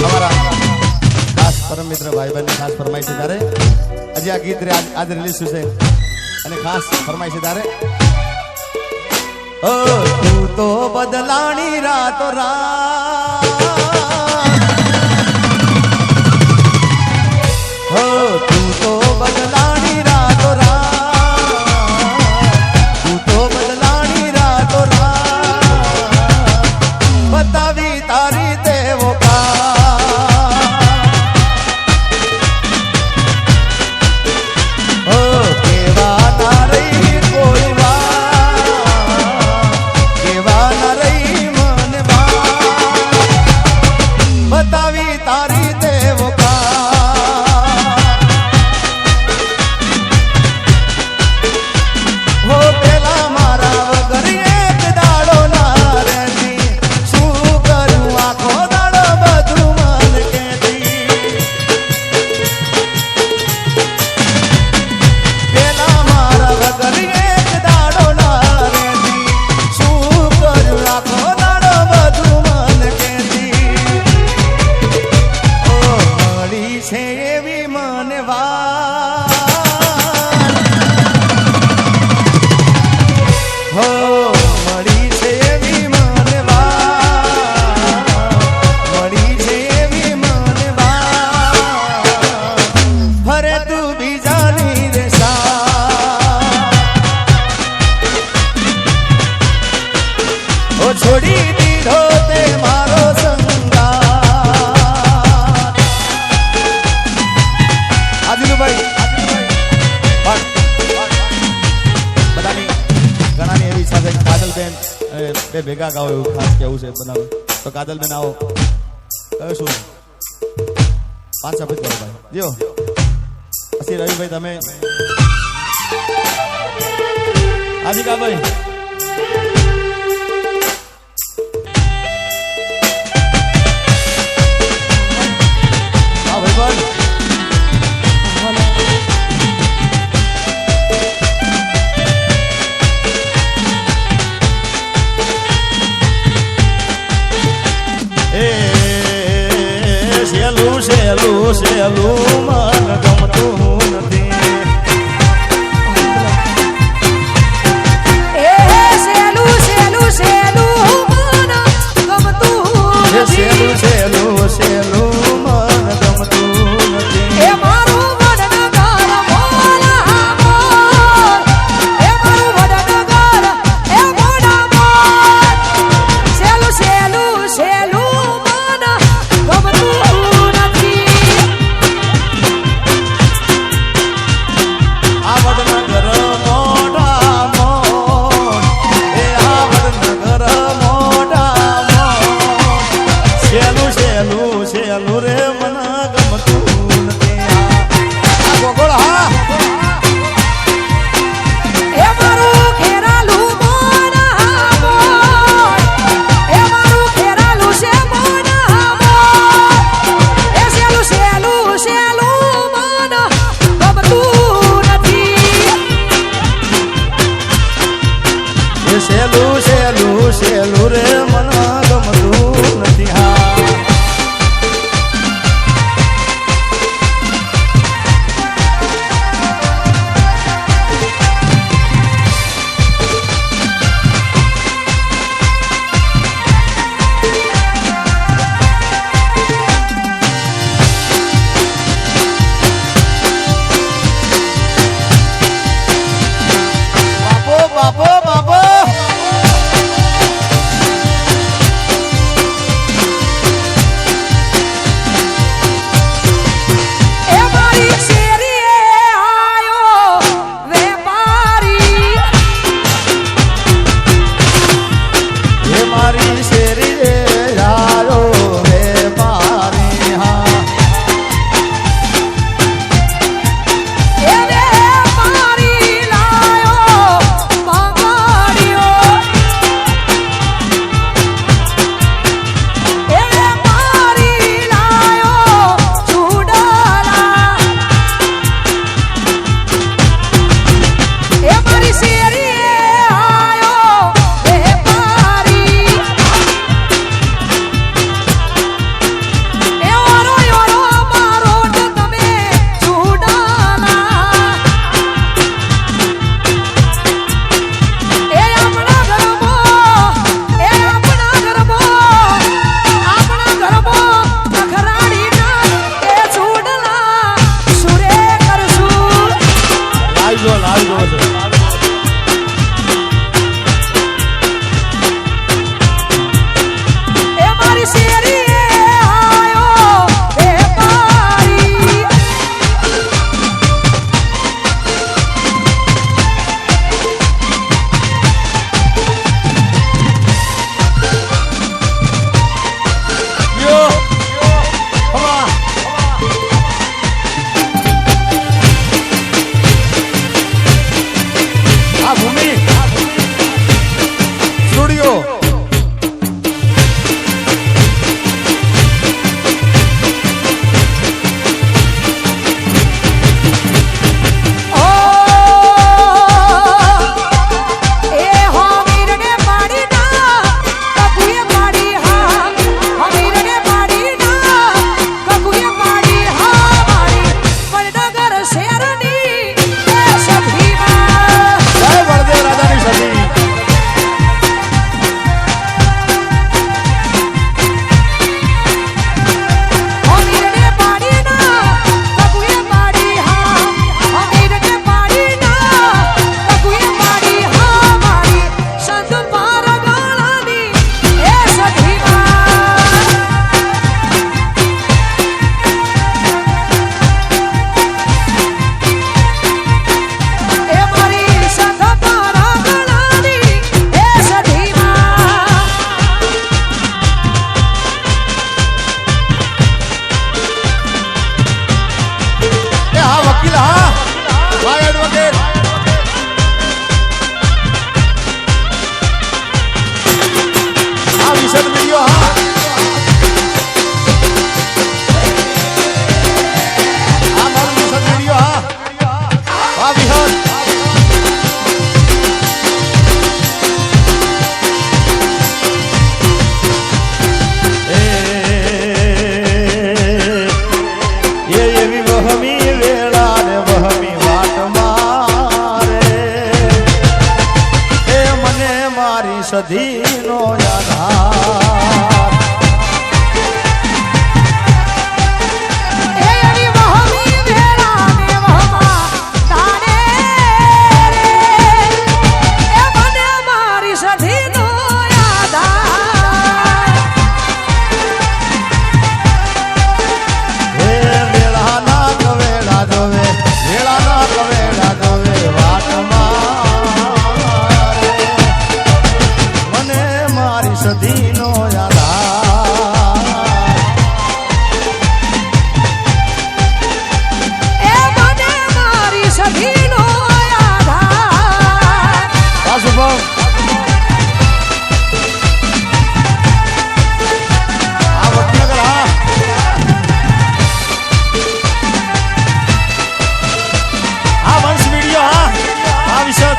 हमारा खास परम मित्र भाई बहन खास फरमाई से तारे अजी आ गीत आज रिलीज हुए અને ખાસ ફરમાઈ છે તારે ઓ તું તો બદલાણી રાતો રાત ઓ તું તો બદલાણી રાતો રાત તું તો બદલાણી રાતો રાત બતાવી તારી તેવો કા छोड़ी दीधो ते मारो संगार आदिलू भाई बतानी घणानी एवी इच्छा છે કાજલ બેન બે ભેગા ગાઓ એવું ખાસ કેવું છે બનાવો તો કાજલ બેન આવો કયો શું પાંચ સફેદ કરો ભાઈ જીઓ પછી રવિ ભાઈ તમે આદિકા ભાઈ સેલું સેલું મન ગમતું નથી એ સેલું સેલું સેલું મન ગમતું નથી સેલું સેલું સેલું મન ગમતું નથી એ મારું વડનગર મોલા મોર એ મારું વડનગર એ મોડા મોર સેલું સેલું સેલું મન ગમતું સેલું સેલું સેલું રે મન ગમતું નથી હા સધીનો આધાર એ એની વહમી વેળા ને વહમા તારે રે એ મને મારી સધીનો આધાર હે વેળાના કવેળા જોવે વેળાના કવેળા જોવે વાટમાં મને મારી સધીનો આધાર એ મને મારી સધીનો આધાર આ શુભમ આ વડનગર આ વંશ વિડીયો આ વિષય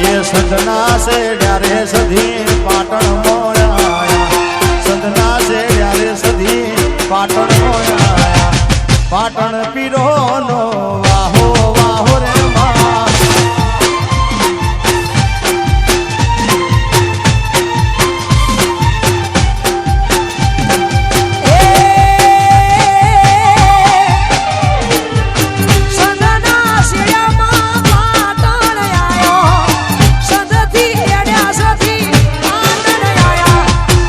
એ સદના સે ડારે સધી પાટણ મોયા સદના સે ડારે સધી પાટણ મોયા પાટણ પીરો નો વાહો વાહો રે મા સદના શિયામાં પાટણ આયો સદથી એડ્યા સધી પાટણ આયા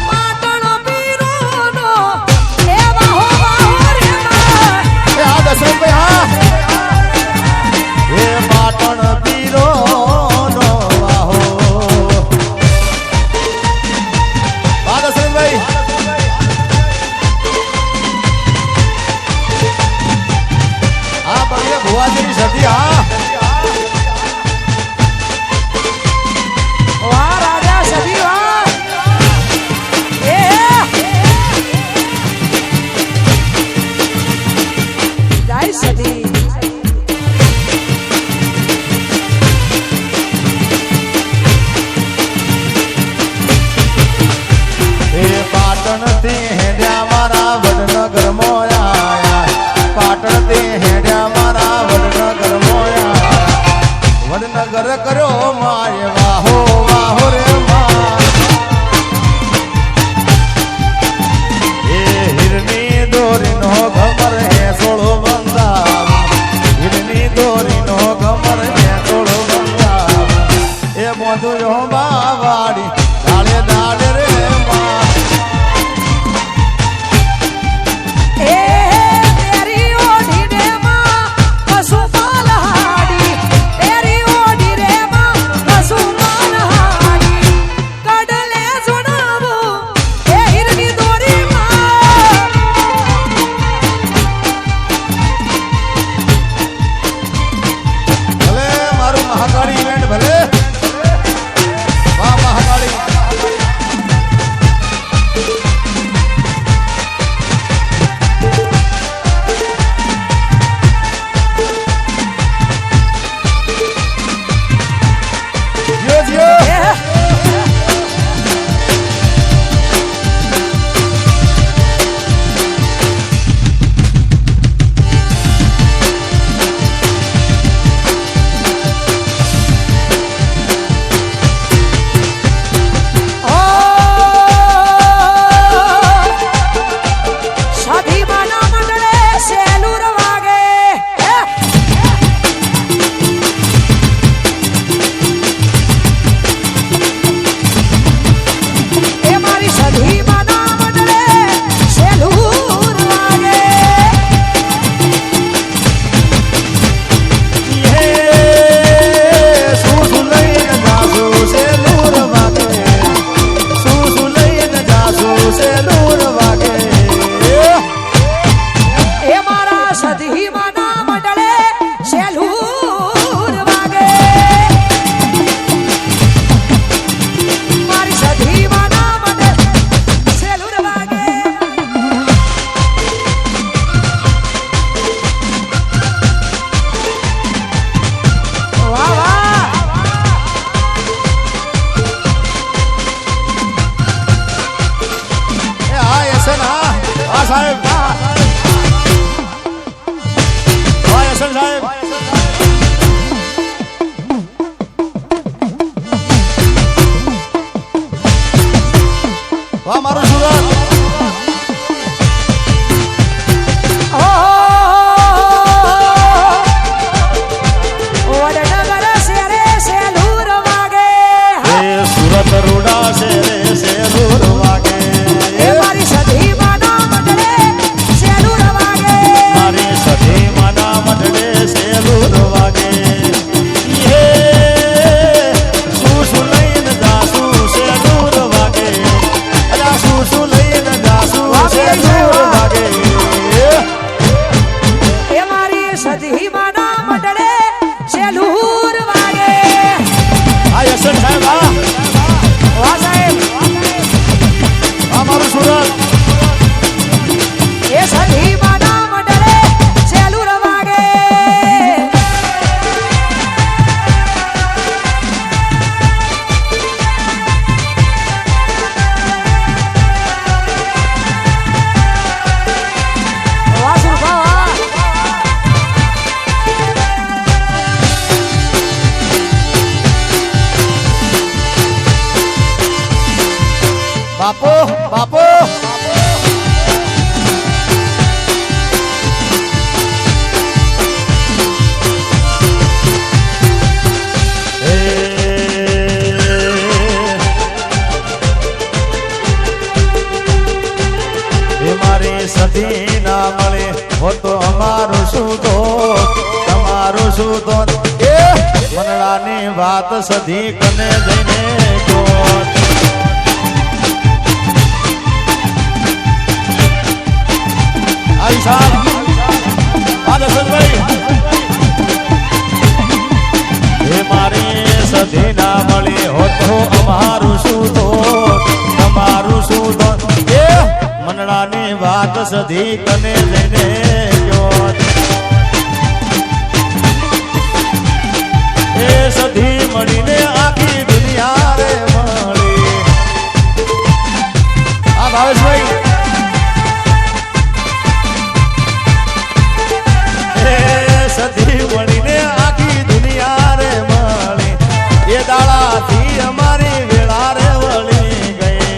પાટણ પીરોનો એ વાહો વાહો રે મા આ દશરથભાઈ હા એ પાટણ પીરો નો વાહો આ દશરથભાઈ આ બગીરા ભુવાજીની સધી હા વાહ રાજા સધી વાહ એ જય સધી એ પાટણ થી હેડ્યા મારા વડનગર મોયા પાટણ થી હેડ્યા મારા વડનગર મોયા વડનગર કર્યો માય વાહો વાહો રે મા એ હિરની દોરીનો ઘમર હે સોળો બંધાવ હિરની દોરીનો ઘમર હે સોળો બંધાવ એ બોધું જો બાવાડી દાડે દાડે રે મા એ તેરી ઓઢી રે માં પશુ પાલહાડી તેરી ઓઢી રે માં પશુ પાલહાડી કડલે સુનાવો એ હિરની દોરી માં ભલે મારું મહાકાળી ઇવેન્ટ ભલે વાહ સાહેબ અમારું સુરત એ સધી માના મંડળે સેલું રવાગે વાહ સુરભા વાહ બાપો બાપો મારી સધી ના મળે હો તો અમારું શું તો તમારું શું તો એ મનડાની વાત સધી કને જઈને જો आई साहब आजा सजभाई हे मारे सधी ना मળી હો તો અમારું શું તો તમારું શું તો એ મનડાની વાત સધી કને લઈને ગયો એ સધી મળીને આખી દુનિયા રે મળી આ ભાવેશભાઈ સધી મળીને આખી દુનિયા રે મળી એ દાડાથી અમારી વેળા રે વળી ગઈ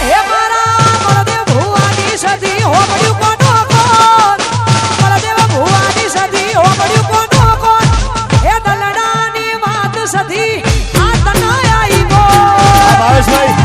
હે મારા બળદેવ ભુવાની સધી હો પડ્યું કોનો કોણ બળદેવ ભુવાની સધી હો પડ્યું કોનો કોણ હે દલડાની વાત સધી આ તનાય આઈ ગો ભાવેશભાઈ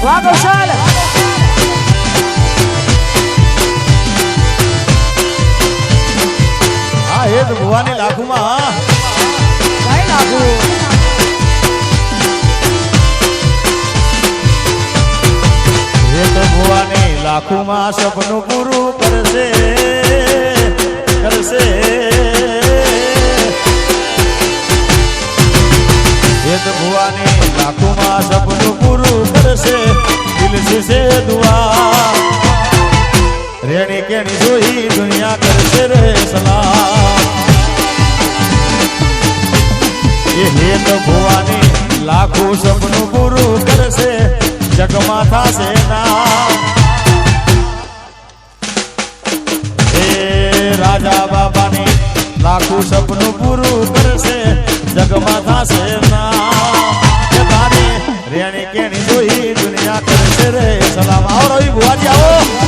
વાહ કૌશલ આ હેત ભુવાની લાખુમાં કઈ લાગુ હેત ભુવાની લાખુમાં સપનું પૂરું કરશે કરશે હેત ભુવાની લાખુમાં સપનું પૂરું પૂછશે દુઆ રેણી કેણી જોઈ દુનિયા કરશે રે સલાહ એ હેત ભુવાની લાખો સપનું પૂરું કરશે જગમાં થાશે ના એ રાજા બાબાની લાખો સપનું પૂરું કરશે જગમાં થાશે ના એ તારી રેણી કેણી જોઈ દુનિયા કરશે રે સલામ આવો રવિ ભુવાજી આવો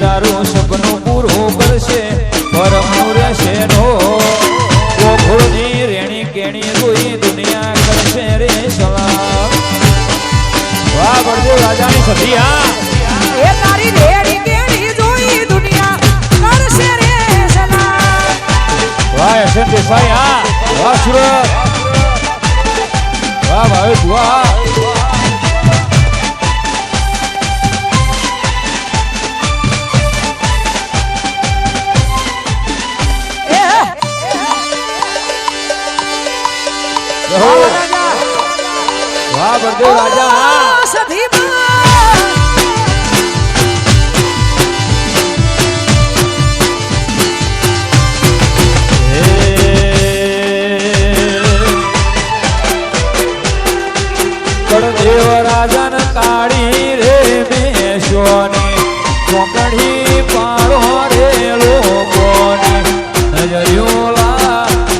તારું સપનું પૂરું કરશે પરમનું રહેશે નો ગોખોળની રેણી કેણી જોઈ દુનિયા કરશે રે સલામ વાહ બળદેવ રાજાની સધિયા એ તારી રેડી કેડી જોઈ દુનિયા કરશે રે સલામ વાહ એસન દેસાઈ હા વાહ સુરત વાહ ભાઈ વાહ વાહ બળદેવ રાજા બળદેવ રાજા ને કાળી રે મેશોની કોકડી પાડો રે લોકોની નજરિયો લાગશે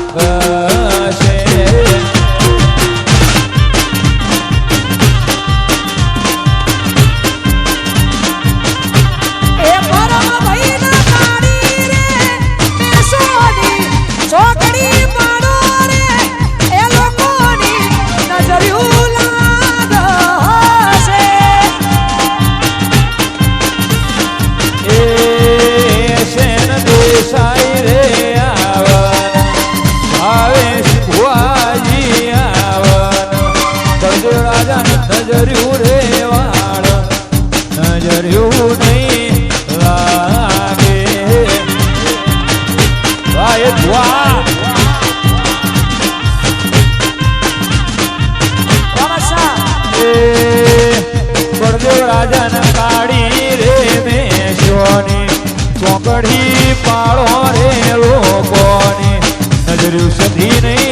નજર્યું રે વાળ નજર્યું નહીં લાગે વાહ એ વાહ બળદેવ રાજા કાળી રે મેશોની ચોકડી પાડો રે લોકોની નજર્યું સધી નહીં